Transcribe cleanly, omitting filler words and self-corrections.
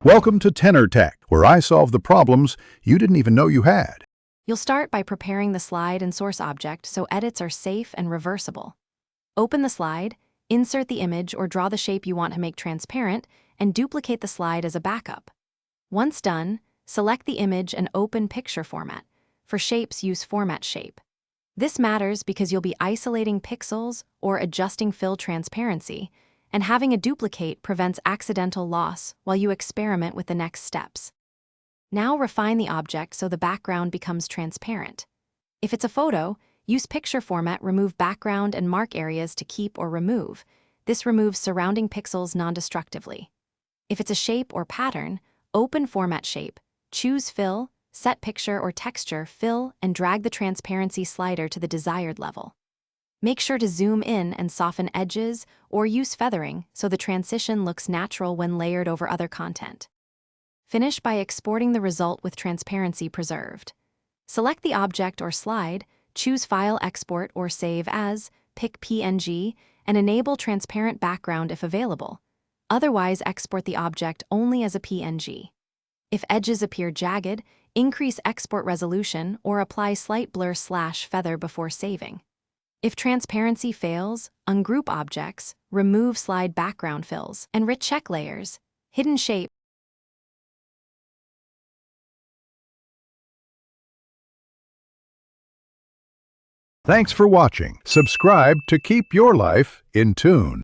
Welcome to Tenor Tech, where I solve the problems you didn't even know you had. You'll start by preparing the slide and source object so edits are safe and reversible. Open the slide, insert the image or draw the shape you want to make transparent, and duplicate the slide as a backup. Once done, select the image and open Picture Format. For shapes, use Format Shape. This matters because you'll be isolating pixels or adjusting fill transparency, and having a duplicate prevents accidental loss while you experiment with the next steps. Now refine the object so the background becomes transparent. If it's a photo, use Picture Format, remove background and mark areas to keep or remove. This removes surrounding pixels non-destructively. If it's a shape or pattern, open Format Shape, choose Fill, set Picture or Texture, Fill, and drag the transparency slider to the desired level. Make sure to zoom in and soften edges or use feathering so the transition looks natural when layered over other content. Finish by exporting the result with transparency preserved. Select the object or slide, choose File, Export or Save As, pick PNG, and enable transparent background if available. Otherwise, export the object only as a PNG. If edges appear jagged, increase export resolution or apply slight blur/feather before saving. If transparency fails, ungroup objects, remove slide background fills, and recheck layers. Hidden shape. Thanks for watching. Subscribe to keep your life in tune.